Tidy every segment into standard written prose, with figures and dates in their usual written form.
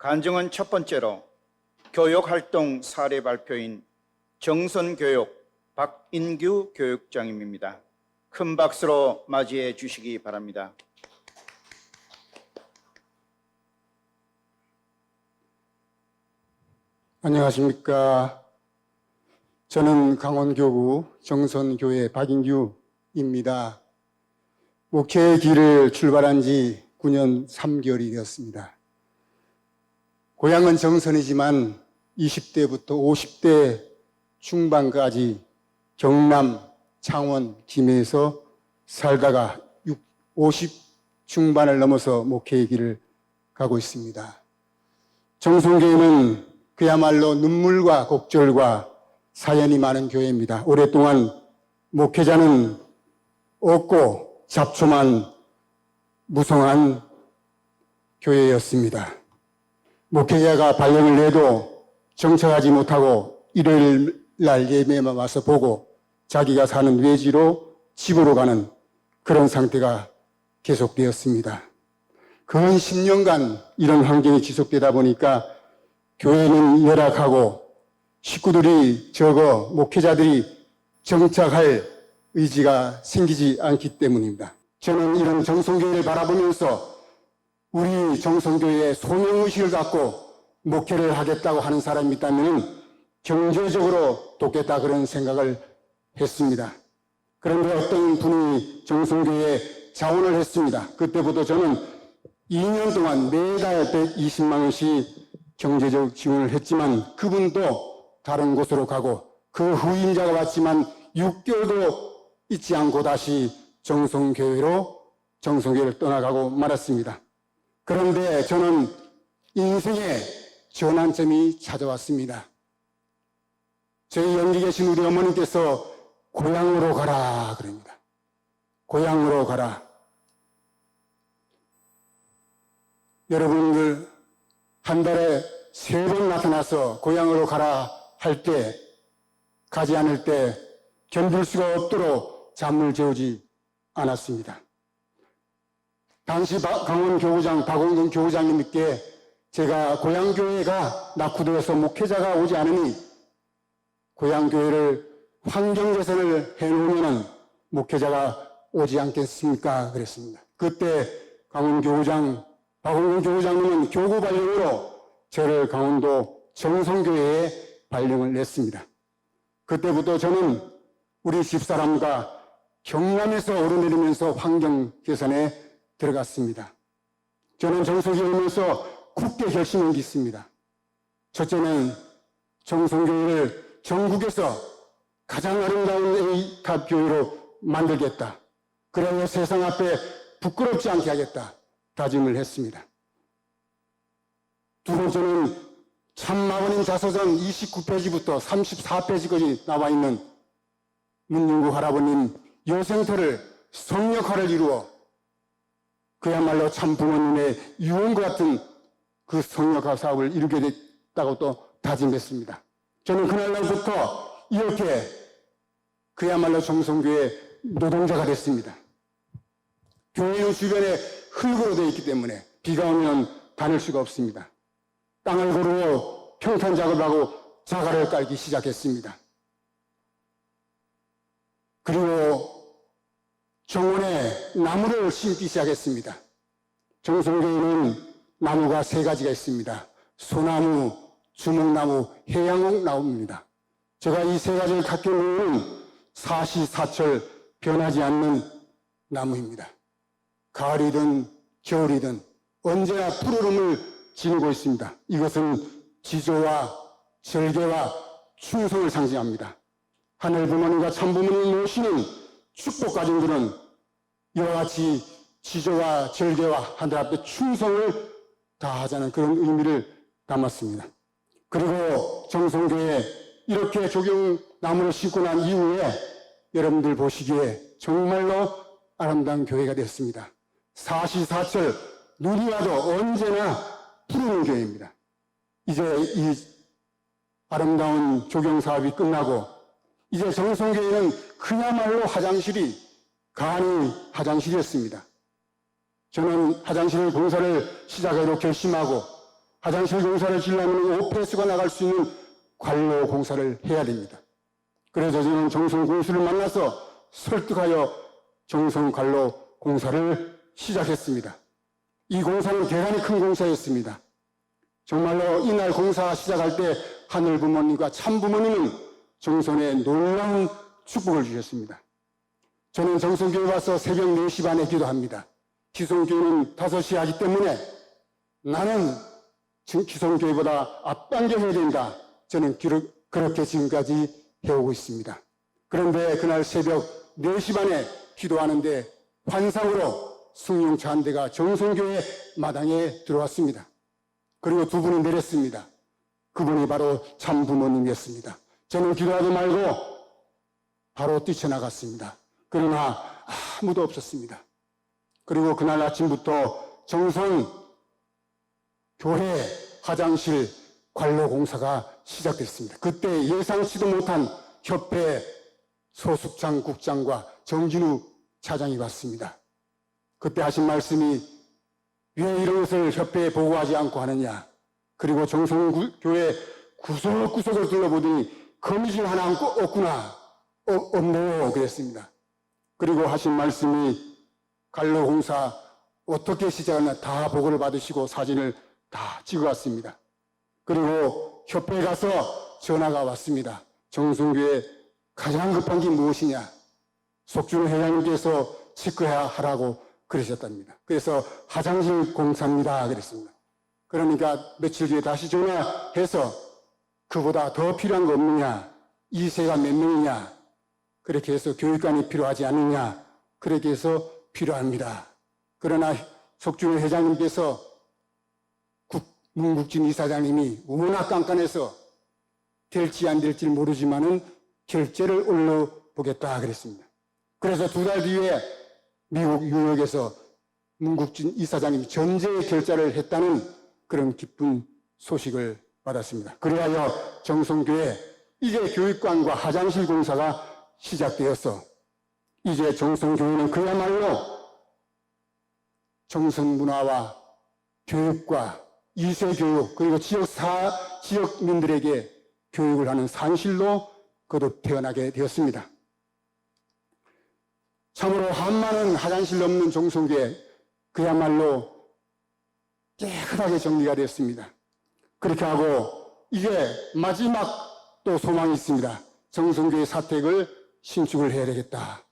간증은 첫 번째로 교육활동 사례 발표인 정선교육 박인규 교육장님입니다. 큰 박수로 맞이해 주시기 바랍니다. 안녕하십니까. 저는 강원교구 정선교회 박인규입니다. 목회의 길을 출발한 지 9년 3개월이 되었습니다. 고향은 정선이지만 20대부터 50대 중반까지 경남, 창원, 김해에서 살다가 50 중반을 넘어서 목회의 길을 가고 있습니다. 정선교회는 그야말로 눈물과 곡절과 사연이 많은 교회입니다. 오랫동안 목회자는 없고 잡초만 무성한 교회였습니다. 목회자가 발령을 내도 정착하지 못하고 일요일 날 예배만 와서 보고 자기가 사는 외지로 집으로 가는 그런 상태가 계속되었습니다. 근 10년간 이런 환경이 지속되다 보니까 교회는 열악하고 식구들이 적어 목회자들이 정착할 의지가 생기지 않기 때문입니다. 저는 이런 정성교회를 바라보면서 우리 정성교회의 소명의식을 갖고 목회를 하겠다고 하는 사람이 있다면 경제적으로 돕겠다 그런 생각을 했습니다. 그런데 어떤 분이 정성교회에 자원을 했습니다. 그때부터 저는 2년 동안 매달 120만 원씩 경제적 지원을 했지만 그분도 다른 곳으로 가고 그 후임자가 왔지만 6개월도 잊지 않고 다시 정성교회를 떠나가고 말았습니다. 그런데 저는 인생의 전환점이 찾아왔습니다. 저희 여기 계신 우리 어머니께서 고향으로 가라 그럽니다. 고향으로 가라. 여러분들 한 달에 3번 나타나서 고향으로 가라 할 때, 가지 않을 때 견딜 수가 없도록 잠을 재우지 않았습니다. 당시 강원 교구장, 박원근 교구장님께 제가 고향교회가 낙후되어서 목회자가 오지 않으니 고향교회를 환경개선을 해놓으면 목회자가 오지 않겠습니까? 그랬습니다. 그때 박원근 교구장님은 교구 발령으로 저를 강원도 정성교회에 발령을 냈습니다. 그때부터 저는 우리 집사람과 경남에서 오르내리면서 환경 개선에 들어갔습니다. 저는 정성교회에 오면서 굳게 결심을 짓습니다. 첫째는 정성교회를 전국에서 가장 아름다운 A급 교회로 만들겠다. 그래야 세상 앞에 부끄럽지 않게 하겠다. 다짐을 했습니다. 두 번째는 참마원인 자서전 29페이지부터 34페이지까지 나와 있는 문윤국 할아버님 여생터를 성역화를 이루어 그야말로 참 부모님의 유언과 같은 그 성역화 사업을 이루게 됐다고 또 다짐했습니다. 저는 그날부터 이렇게 그야말로 정성교회 노동자가 됐습니다. 교회는 주변에 흙으로 되어 있기 때문에 비가 오면 다닐 수가 없습니다. 땅을 고르고 평탄 작업하고 자갈을 깔기 시작했습니다. 그리고 정원에 나무를 심기 시작했습니다. 정성교회는 나무가 3가지가 있습니다. 소나무, 주목나무, 해양옥나무입니다. 제가 이 3가지를 갖고 있는 사시사철 변하지 않는 나무입니다. 가을이든 겨울이든 언제나 푸르름을 지니고 있습니다. 이것은 지조와 절개와 충성을 상징합니다. 하늘 부모님과 참 부모님을 모시는 축복 가정들은 이와 같이 지조와 절개와 하늘 앞에 충성을 다하자는 그런 의미를 담았습니다. 그리고 정성교회에 이렇게 조경나무를 심고 난 이후에 여러분들 보시기에 정말로 아름다운 교회가 됐습니다. 사시사철 눈이 와도 언제나 푸르는 교회입니다. 이제 이 아름다운 조경사업이 끝나고 이제 정성교회는 그야말로 화장실이 간이 화장실이었습니다. 저는 화장실 공사를 시작하기로 결심하고 화장실 공사를 지으려면 오폐수가 나갈 수 있는 관로 공사를 해야 됩니다. 그래서 저는 정성 군수를 만나서 설득하여 정성 관로 공사를 시작했습니다. 이 공사는 대단히 큰 공사였습니다. 정말로 이날 공사 시작할 때 하늘 부모님과 참 부모님은 정선에 놀라운 축복을 주셨습니다. 저는 정선교회 와서 새벽 4시 반에 기도합니다. 기성교회는 5시에 하기 때문에 나는 기성교회보다 앞당겨 해야 된다. 저는 그렇게 지금까지 해오고 있습니다. 그런데 그날 새벽 4시 반에 기도하는데 환상으로 승용차 한 대가 정성교회 마당에 들어왔습니다. 그리고 2분이 내렸습니다. 그분이 바로 참 부모님이었습니다. 저는 기도하지 말고 바로 뛰쳐나갔습니다. 그러나 아무도 없었습니다. 그리고 그날 아침부터 정성 교회 화장실 관로 공사가 시작됐습니다. 그때 예상치도 못한 협회 소숙장 국장과 정진우 차장이 왔습니다. 그때 하신 말씀이 왜 이런 것을 협회에 보고하지 않고 하느냐. 그리고 정성교회 구석구석을 둘러보더니 거미줄 하나 없구나. 없네요. 그랬습니다. 그리고 하신 말씀이 관로 공사 어떻게 시작하나 다 보고를 받으시고 사진을 다 찍어왔습니다. 그리고 협회에 가서 전화가 왔습니다. 정성교회 가장 급한 게 무엇이냐? 속준 회장님께서 체크해야 하라고 그러셨답니다. 그래서 화장실 공사입니다. 그랬습니다. 그러니까 며칠 뒤에 다시 전화해서 그보다 더 필요한 거 없느냐? 2세가 몇 명이냐? 그렇게 해서 교육관이 필요하지 않느냐? 그렇게 해서 필요합니다. 그러나 속준 회장님께서 문국진 이사장님이 워낙 깐깐해서 될지 안 될지 모르지만은 결제를 올려보겠다 그랬습니다. 그래서 2달 뒤에 미국 뉴욕에서 문국진 이사장님이 전제 결제를 했다는 그런 기쁜 소식을 받았습니다. 그리하여 정성교회 이제 교육관과 화장실 공사가 시작되어서 이제 정성교회는 그야말로 정성문화와 교육과 2세 교육 그리고 지역민들에게 교육을 하는 산실로 거듭 태어나게 되었습니다. 참으로 한많은 화장실 없는 정성교회 그야말로 깨끗하게 정리가 되었습니다. 그렇게 하고 이제 마지막 또 소망이 있습니다. 정성교회 사택을 신축을 해야 되겠다.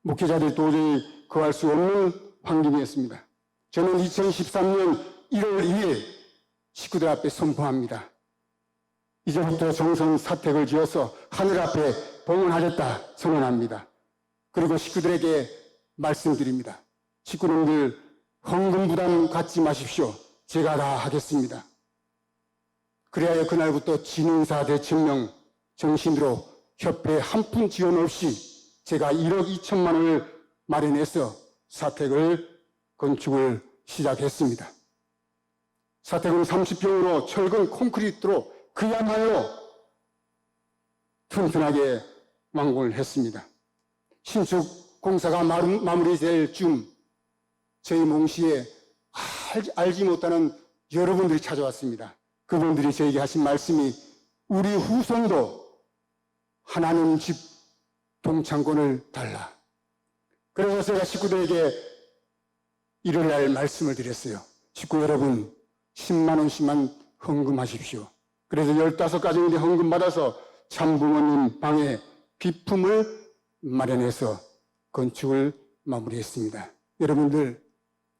목회자들이 도저히 거할 수 없는 환경이었습니다. 저는 2013년 1월 2일 식구들 앞에 선포합니다. 이제부터 정성 사택을 지어서 하늘 앞에 봉헌하겠다 선언합니다. 그리고 식구들에게 말씀드립니다. 식구님들 헌금 부담 갖지 마십시오. 제가 다 하겠습니다. 그래야 그날부터 진흥사 대천명 정신으로 협회 한 푼 지원 없이 제가 1억 2천만 원을 마련해서 사택을 건축을 시작했습니다. 사택은 30평으로 철근 콘크리트로 그야말로 튼튼하게 완공을 했습니다. 신축 공사가 마무리될 쯤 저희 몽시에 알지 못하는 여러분들이 찾아왔습니다. 그분들이 저에게 하신 말씀이 우리 후손도 하나님 집 동창권을 달라. 그래서 제가 식구들에게 일요일날 말씀을 드렸어요. 식구 여러분 10만 원씩만 헌금하십시오. 그래서 15가정인데 헌금 받아서 참부모님 방에 비품을 마련해서 건축을 마무리했습니다. 여러분들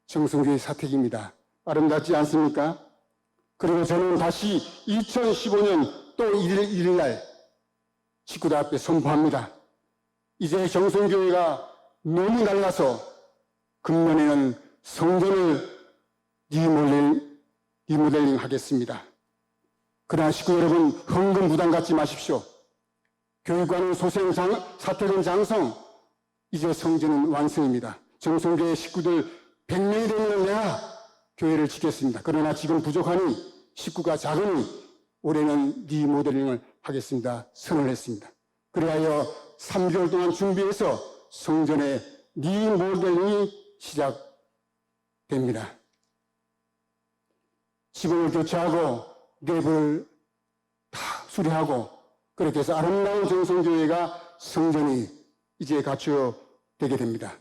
정성교회 사택입니다. 아름답지 않습니까? 그리고 저는 다시 2015년 또 1일 날 식구들 앞에 선포합니다. 이제 정성교회가 너무 낡아서 금년에는 성전을 리모델링 하겠습니다. 그러나 식구 여러분 헌금 부담 갖지 마십시오. 교육관은 소생, 사택은 장성, 이제 성전은 완성입니다. 정성교회 식구들 100명이 되면 내가 교회를 지켰습니다. 그러나 지금 부족하니 식구가 작으니 올해는 리모델링을 하겠습니다. 선언했습니다. 그리하여 3개월 동안 준비해서 성전의 리모델링이 시작됩니다. 지붕을 교체하고 내부를 다 수리하고 그렇게 해서 아름다운 정성교회가 성전이 이제 갖추어되게 됩니다.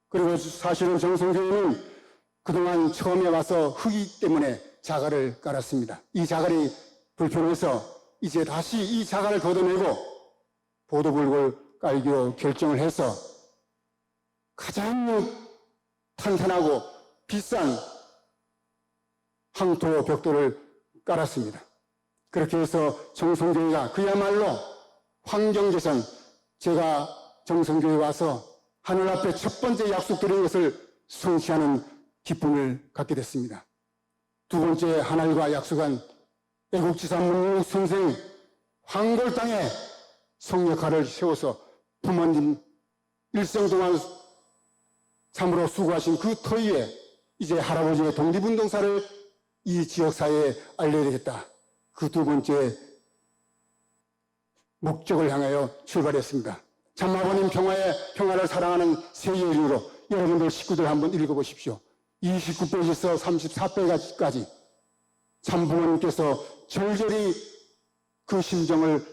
그리고 사실은 정성교회는 그동안 처음에 와서 흙이기 때문에 자갈을 깔았습니다. 이 자갈이 불편해서 이제 다시 이 자갈을 걷어내고 보도블록을 깔기로 결정을 해서 가장 탄탄하고 비싼 항토 벽돌을 깔았습니다. 그렇게 해서 정성교회가 그야말로 환경개선, 제가 정성교회에 와서 하늘 앞에 첫 번째 약속드린 것을 성취하는 기쁨을 갖게 됐습니다. 두 번째 하늘과 약속한 애국지사 문웅 선생 황골 땅에 성역화를 세워서 부모님 일생 동안 참으로 수고하신 그 터위에 이제 할아버지의 독립운동사를 이 지역사회에 알려야 되겠다. 그 두 번째 목적을 향하여 출발했습니다. 참 아버님 평화를 사랑하는 세계 인류로 여러분들 식구들 한번 읽어보십시오. 29페이지에서 34페이지까지 참 부모님께서 절절히 그 심정을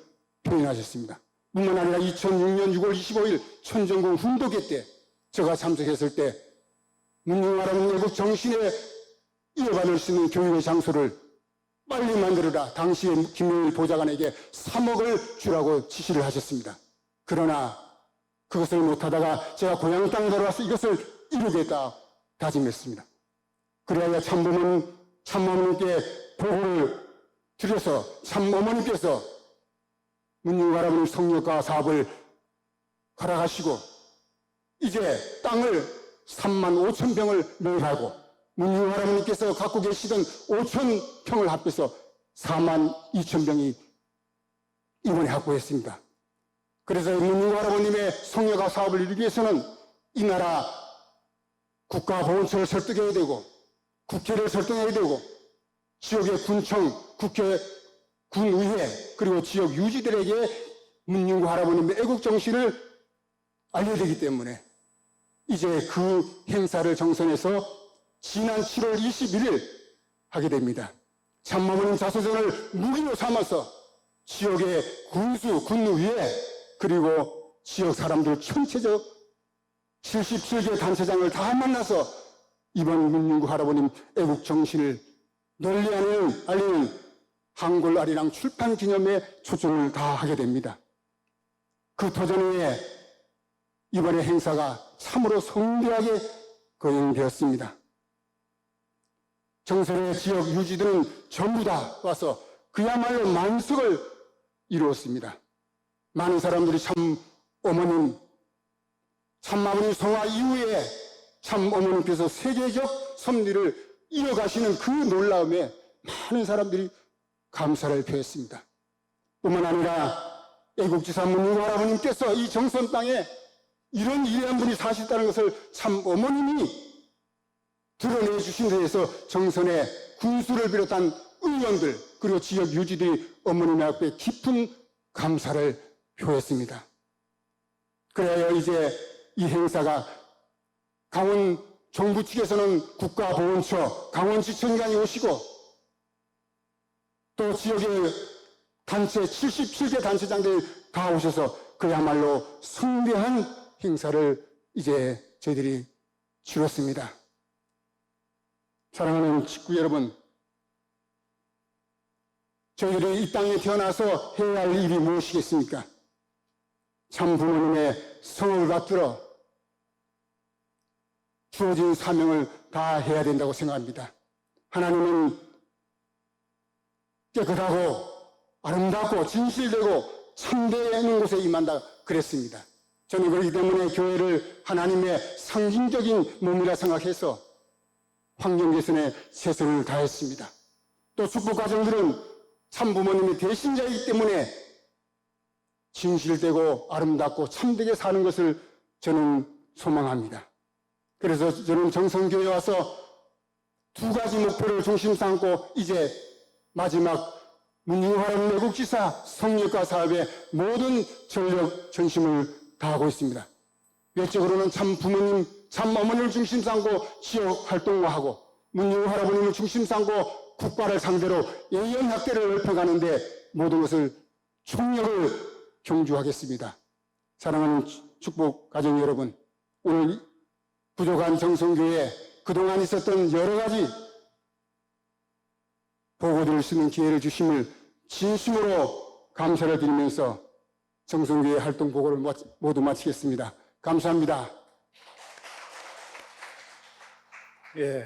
표현하셨습니다. 뿐만 아니라 2006년 6월 25일 천정궁 훈독회 때 제가 참석했을 때 문중하라는 외국 정신에 이어받을 수 있는 교육의 장소를 빨리 만들어라. 당시에 김영일 보좌관에게 3억을 주라고 지시를 하셨습니다. 그러나 그것을 못하다가 제가 고향 땅에 들어와서 이것을 이루겠다 다짐했습니다. 그래야 참어머님께 보고를 드려서 참어머님께서 문중 할아버님 성역가 사업을 허락하시고 이제 땅을 3만 5천 평을 매입하고 문중 할아버님께서 갖고 계시던 5천 평을 합해서 4만 2천 평이 이번에 확보했습니다. 그래서 문중 할아버님의 성역가 사업을 이루기 위해서는 이 나라 국가보훈처를 설득해야 되고 국회를 설득해야 되고 지역의 군청, 국회, 군의회 그리고 지역 유지들에게 문중구 할아버님의 애국정신을 알려야 되기 때문에 이제 그 행사를 정선해서 지난 7월 21일 하게 됩니다. 참모님 자서전을 무기로 삼아서 지역의 군수, 군의회 그리고 지역 사람들 전체적 77개 단체장을 다 만나서 이번 문중구 할아버님 애국정신을 널리 알리는 한글 아리랑 출판 기념에 초청을 다 하게 됩니다. 그 도전에 이번에 행사가 참으로 성대하게 거행되었습니다. 정선의 지역 유지들은 전부 다 와서 그야말로 만석을 이루었습니다. 많은 사람들이 참 어머님, 참 아버님 성화 이후에 참 어머님께서 세계적 섭리를 이어가시는 그 놀라움에 많은 사람들이 감사를 표했습니다. 뿐만 아니라 애국지사 문중구 할아버님께서 이 정선 땅에 이런 위대한 분이 사셨다는 것을 참 어머님이 드러내 주신 데에서 정선의 군수를 비롯한 의원들 그리고 지역 유지들이 어머님 앞에 깊은 감사를 표했습니다. 그래야 이제 이 행사가 강원 정부 측에서는 국가보훈처, 강원지청장이 오시고 또 지역의 단체 77개 단체장들이 다 오셔서 그야말로 성대한 행사를 이제 저희들이 치렀습니다. 사랑하는 식구 여러분, 저희들이 이 땅에 태어나서 해야 할 일이 무엇이겠습니까? 참 부모님의 성을 받들어 주어진 사명을 다 해야 된다고 생각합니다. 하나님은 깨끗하고 아름답고 진실되고 참되는 곳에 임한다 그랬습니다. 저는 그렇기 때문에 교회를 하나님의 상징적인 몸이라 생각해서 환경개선에 최선을 다했습니다. 또 축복가정들은 참 부모님의 대신자이기 때문에 진실되고 아름답고 참되게 사는 것을 저는 소망합니다. 그래서 저는 정성교회에 와서 두 가지 목표를 중심 삼고 이제 마지막 문중구 할아버님 애국지사 성역가 사업에 모든 전력 전심을 다하고 있습니다. 외적으로는 참 부모님, 참 어머니를 중심 삼고 지역 활동을 하고 문중구 할아버님을 중심 삼고 국가를 상대로 예연 학대를 넓혀가는데 모든 것을 총력을 경주하겠습니다. 사랑하는 축복 가정 여러분, 오늘 부족한 정성교회 그동안 있었던 여러 가지 보고드릴 수 있는 기회를 주심을 진심으로 감사를 드리면서 정성교회 활동 보고를 모두 마치겠습니다. 감사합니다. 예.